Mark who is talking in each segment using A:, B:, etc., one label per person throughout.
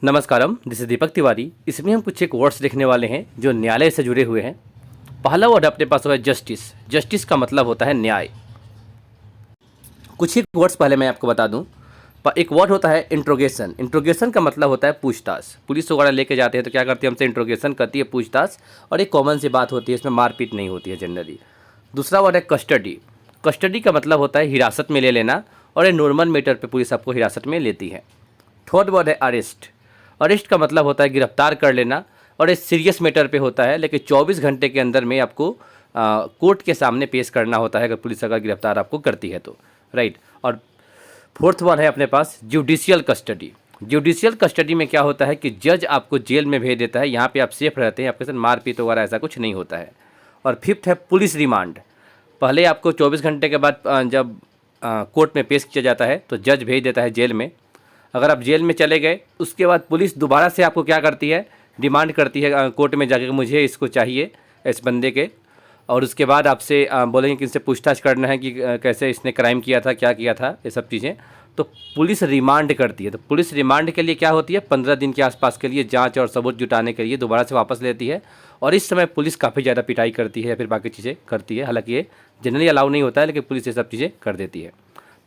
A: नमस्कारम, this is Deepak Tiwari. इसमें हम कुछ एक वर्ड्स देखने वाले हैं जो न्यायालय से जुड़े हुए हैं। पहला वर्ड अपने पास है जस्टिस। जस्टिस का मतलब होता है न्याय। कुछ एक वर्ड्स पहले मैं आपको बता दूं। एक वर्ड होता है इंट्रोगेशन। इंट्रोगेशन का मतलब होता है पूछताछ। पुलिस वगैरह लेके जाते हैं तो क्या करती है, हमसे इंट्रोगेशन करती है, पूछताछ। और एक कॉमन सी बात होती है, इसमें मारपीट नहीं होती है जनरली। दूसरा वर्ड है कस्टडी। कस्टडी का मतलब होता है हिरासत में ले लेना, और ये नॉर्मल मैटर पे पुलिस आपको हिरासत में लेती है। थर्ड वर्ड है अरेस्ट। अरेस्ट का मतलब होता है गिरफ्तार कर लेना, और ये सीरियस मैटर पे होता है, लेकिन 24 घंटे के अंदर में आपको कोर्ट के सामने पेश करना होता है अगर पुलिस अगर गिरफ्तार आपको करती है तो, राइट। और फोर्थ वन है अपने पास जुडिशियल कस्टडी। जुडिशियल कस्टडी में क्या होता है कि जज आपको जेल में भेज देता है, यहाँ पे आप सेफ रहते हैं, आपके साथ मारपीट वगैरह ऐसा कुछ नहीं होता है। और फिफ्थ है पुलिस रिमांड। पहले आपको 24 घंटे के बाद जब कोर्ट में पेश किया जाता है तो जज भेज देता है जेल में। अगर आप जेल में चले गए, उसके बाद पुलिस दोबारा से आपको क्या करती है, डिमांड करती है कोर्ट में जाकर, मुझे इसको चाहिए इस बंदे के। और उसके बाद आपसे बोलेंगे कि इनसे पूछताछ करना है कि कैसे इसने क्राइम किया था, क्या किया था, ये सब चीज़ें। तो पुलिस रिमांड करती है। तो पुलिस रिमांड के लिए क्या होती है, 15 दिन के आसपास के लिए जांच और सबूत जुटाने के लिए दोबारा से वापस लेती है। और इस समय पुलिस काफ़ी ज़्यादा पिटाई करती है या फिर बाकी चीज़ें करती है। हालांकि ये जनरली अलाउ नहीं होता है, लेकिन पुलिस ये सब चीज़ें कर देती है।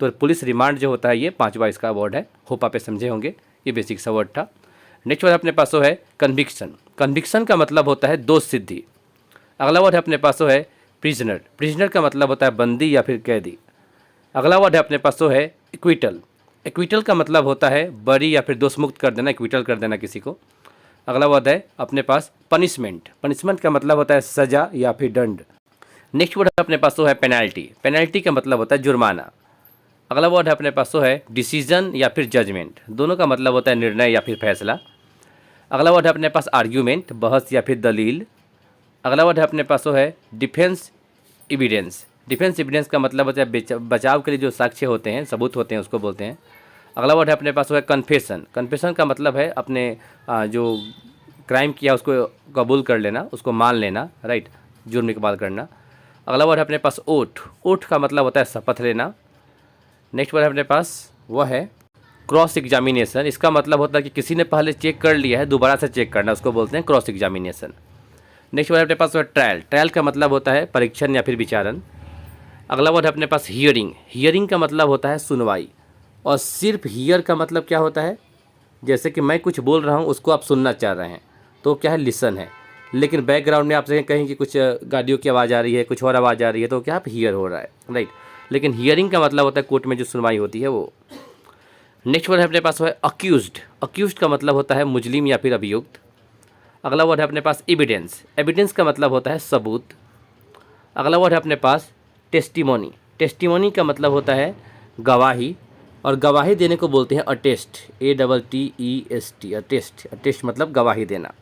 A: तो पुलिस रिमांड जो होता है, ये 5वां इसका वर्ड है। होप आप समझे होंगे, ये बेसिक सा वर्ड था। नेक्स्ट वर्ड अपने पास है कन्विक्शन। कन्विक्शन का मतलब होता है दोष सिद्धि। अगला वर्ड है अपने पास है प्रिजनर। प्रिजनर का मतलब होता है बंदी या फिर कैदी। अगला वर्ड है अपने पास है इक्विटल। इक्विटल का मतलब होता है बरी या फिर दोष मुक्त कर देना, इक्विटल कर देना किसी को। अगला वर्ड है अपने पास पनिशमेंट। पनिशमेंट का मतलब होता है सजा या फिर दंड। नेक्स्ट वर्ड अपने पास है पेनल्टी। पेनल्टी का मतलब होता है जुर्माना। अगला वर्ड है अपने पास है डिसीजन या फिर जजमेंट। दोनों का मतलब होता है निर्णय या फिर फैसला। अगला वर्ड है अपने पास आर्ग्यूमेंट, बहस या फिर दलील। अगला वर्ड है अपने पास है डिफेंस एविडेंस। डिफेंस एविडेंस का मतलब होता है बचाव के लिए जो साक्ष्य होते हैं, सबूत होते हैं, उसको बोलते हैं। अगला वर्ड है अपने पास है कन्फेशन। कन्फेशन का मतलब है अपने जो क्राइम किया उसको कबूल कर लेना, उसको मान लेना, राइट, जुर्म इकबाल करना। अगला वर्ड है अपने पास ओठ। ओठ का मतलब होता है शपथ लेना। नेक्स्ट वर्ड है अपने पास वह है क्रॉस एग्जामिनेशन। इसका मतलब होता है कि किसी ने पहले चेक कर लिया है, दोबारा से चेक करना, उसको बोलते हैं क्रॉस एग्जामिनेशन। नेक्स्ट वर्ड है अपने पास है ट्रायल। ट्रायल का मतलब होता है परीक्षण या फिर विचारण। अगला वर्ड है अपने पास हियरिंग। हियरिंग का मतलब होता है सुनवाई। और सिर्फ हियर का मतलब क्या होता है, जैसे कि मैं कुछ बोल रहा हूँ, उसको आप सुनना चाह रहे हैं, तो क्या है, लिसन है। लेकिन बैकग्राउंड में आपसे कहें कि कुछ गाड़ियों की आवाज़ आ रही है, कुछ और आवाज़ आ रही है, तो क्या आप हियर हो रहा है, राइट। लेकिन हियरिंग का मतलब होता है कोर्ट में जो सुनवाई होती है वो। नेक्स्ट वर्ड है अपने पास है अक्यूज्ड। अक्यूज्ड का मतलब होता है मुजरिम या फिर अभियुक्त। अगला वर्ड है अपने पास एविडेंस। एविडेंस का मतलब होता है सबूत। अगला वर्ड है अपने पास टेस्टिमोनी। टेस्टिमोनी का मतलब होता है गवाही, और गवाही देने को बोलते हैं अटेस्ट, ATTEST, अटेस्ट। अटेस्ट मतलब गवाही देना।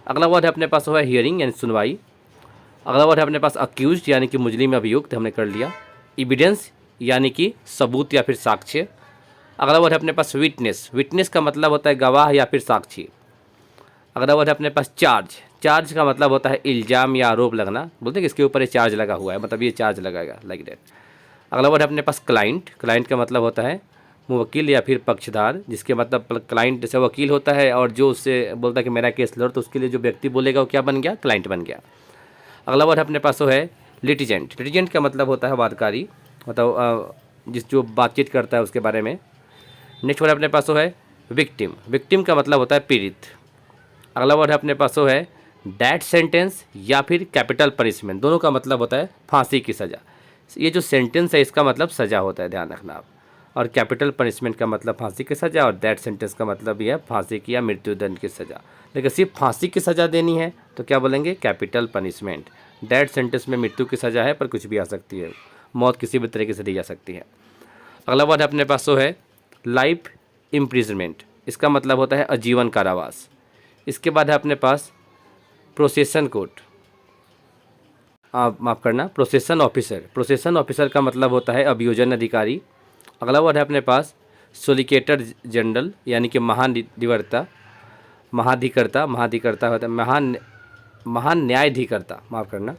A: अगला वर्ड है अपने पास है हियरिंग यानी सुनवाई। अगला वर्ड है अपने पास अक्यूज्ड यानी कि मुजरिम अभियुक्त, हमने कर लिया। एविडेंस यानी कि सबूत या फिर साक्ष्य। अगला वर्ड है अपने पास विटनेस। विटनेस का मतलब होता है गवाह या फिर साक्षी। अगला वर्ड है अपने पास चार्ज। चार्ज का मतलब होता है इल्ज़ाम या आरोप लगना, बोलते हैं कि इसके ऊपर ये चार्ज लगा हुआ है, मतलब ये चार्ज लगाएगा, लाइक दैट। अगला वर्ड है अपने पास क्लाइंट। क्लाइंट का मतलब होता है मुवक्किल या फिर पक्षधार, जिसके मतलब क्लाइंट जैसे वकील होता है और जो उससे बोलता है कि मेरा केस लड़, तो उसके लिए जो व्यक्ति बोलेगा वो क्या बन गया, क्लाइंट बन गया। अगला वर्ड अपने पास है लिटिजेंट। लिटिजेंट का मतलब होता है वादकारी, मतलब जिस जो बातचीत करता है उसके बारे में। नेक्स्ट वर्ड अपने पास है विक्टिम। विक्टिम का मतलब होता है पीड़ित। अगला वर्ड है अपने पास है डेथ सेंटेंस या फिर कैपिटल पनिशमेंट। दोनों का मतलब होता है फांसी की सज़ा। ये जो सेंटेंस है इसका मतलब सज़ा होता है, ध्यान रखना आप। और कैपिटल पनिशमेंट का मतलब फांसी की सज़ा, और डेथ सेंटेंस का मतलब ये है फांसी की या मृत्युदंड की सज़ा। लेकिन सिर्फ फांसी की सज़ा देनी है तो क्या बोलेंगे, कैपिटल पनिशमेंट। डेथ सेंटेंस में मृत्यु की सज़ा है, पर कुछ भी आ सकती है, मौत किसी भी तरीके से दी जा सकती है। अगला वर्ड अपने पास तो है लाइफ इम्प्रिजनमेंट। इसका मतलब होता है आजीवन कारावास। इसके बाद है अपने पास प्रोसेशन कोर्ट, माफ़ करना, प्रोसेशन ऑफिसर। प्रोसेशन ऑफिसर का मतलब होता है अभियोजन अधिकारी। अगला वर्ड है अपने पास सोलिकेटर जनरल यानी कि महाधिवक्ता, महाधिकर्ता, महाधिकर्ता होता है महान न्यायाधिकर्ता, माफ़ करना।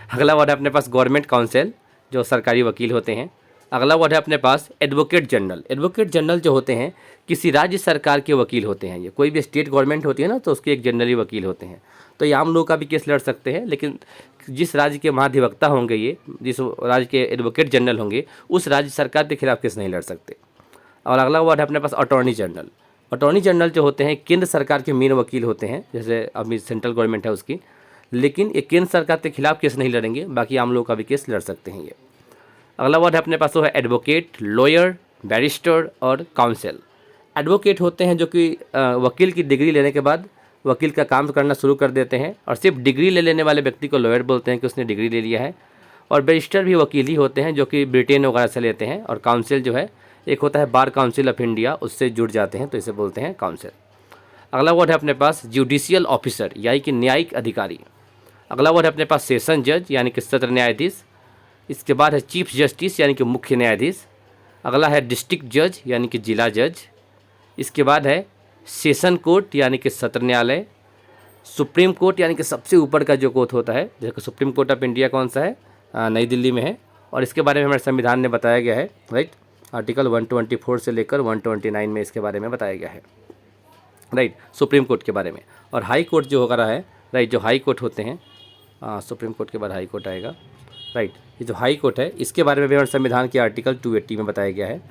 A: अगला वर्ड है अपने पास गवर्नमेंट काउंसिल, जो सरकारी वकील होते हैं। अगला वर्ड है अपने पास एडवोकेट जनरल। एडवोकेट जनरल जो होते हैं किसी राज्य सरकार के वकील होते हैं। ये कोई भी स्टेट गवर्नमेंट होती है ना, तो उसके एक जनरली वकील होते हैं। तो ये आम लोग का भी केस लड़ सकते हैं, लेकिन जिस राज्य के महाधिवक्ता होंगे, ये जिस राज्य के एडवोकेट जनरल होंगे, उस राज्य सरकार के खिलाफ केस नहीं लड़ सकते। और अगला वर्ड है अपने पास अटॉर्नी जनरल। अटॉर्नी जनरल जो होते हैं केंद्र सरकार के मेन वकील होते हैं, जैसे अभी सेंट्रल गवर्नमेंट है उसकी, लेकिन ये केंद्र सरकार के खिलाफ केस नहीं लड़ेंगे, बाकी आम लोग का भी केस लड़ सकते हैं ये। अगला वर्ड है अपने पास वो है एडवोकेट, लॉयर, बैरिस्टर और काउंसिल। एडवोकेट होते हैं जो कि वकील की डिग्री लेने के बाद वकील का काम करना शुरू कर देते हैं, और सिर्फ डिग्री ले लेने वाले व्यक्ति को लॉयर बोलते हैं कि उसने डिग्री ले लिया है। और बैरिस्टर भी वकील ही होते हैं जो कि ब्रिटेन वगैरह से लेते हैं। और काउंसिल जो है एक होता है बार काउंसिल ऑफ इंडिया, उससे जुड़ जाते हैं, तो इसे बोलते हैं काउंसिल। अगला वर्ड है अपने पास जुडिशियल ऑफिसर यानी कि न्यायिक अधिकारी। अगला वर्ड है अपने पास सेशन जज यानी कि सत्र न्यायाधीश। इसके बाद है चीफ जस्टिस यानी कि मुख्य न्यायाधीश। अगला है डिस्ट्रिक्ट जज यानी कि जिला जज। इसके बाद है सेशन कोर्ट यानी कि सत्र न्यायालय। सुप्रीम कोर्ट यानी कि सबसे ऊपर का जो कोर्ट होता है, जैसे सुप्रीम कोर्ट ऑफ इंडिया कौन सा है, नई दिल्ली में है, और इसके बारे में हमारे संविधान ने बताया गया है, राइट। आर्टिकल 124 से लेकर 129 में इसके बारे में बताया गया है, राइट, सुप्रीम कोर्ट के बारे में। और हाई कोर्ट जो वगैरह है, राइट, जो हाई कोर्ट होते हैं, सुप्रीम कोर्ट के बाद हाई कोर्ट आएगा, राइट। ये जो हाई कोर्ट है इसके बारे में भी हमारे संविधान के आर्टिकल 280 में बताया गया है।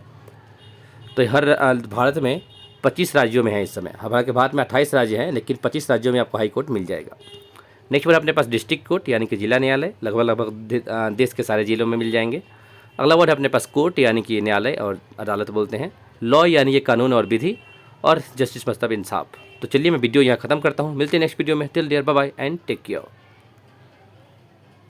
A: तो हर भारत में 25 राज्यों में है इस समय। हालांकि भारत में 28 राज्य हैं, लेकिन 25 राज्यों में आपको हाई कोर्ट मिल जाएगा। नेक्स्ट वर्ड अपने पास डिस्ट्रिक्ट कोर्ट यानी कि जिला न्यायालय, लगभग देश के सारे जिलों में मिल जाएंगे। अगला वर्ड है अपने पास कोर्ट यानी कि न्यायालय और अदालत बोलते हैं। लॉ यानी ये कानून और विधि, और जस्टिस मतलब इंसाफ। तो चलिए मैं वीडियो यहाँ खत्म करता हूँ, मिलते हैं नेक्स्ट वीडियो में। Till there bye bye and take care.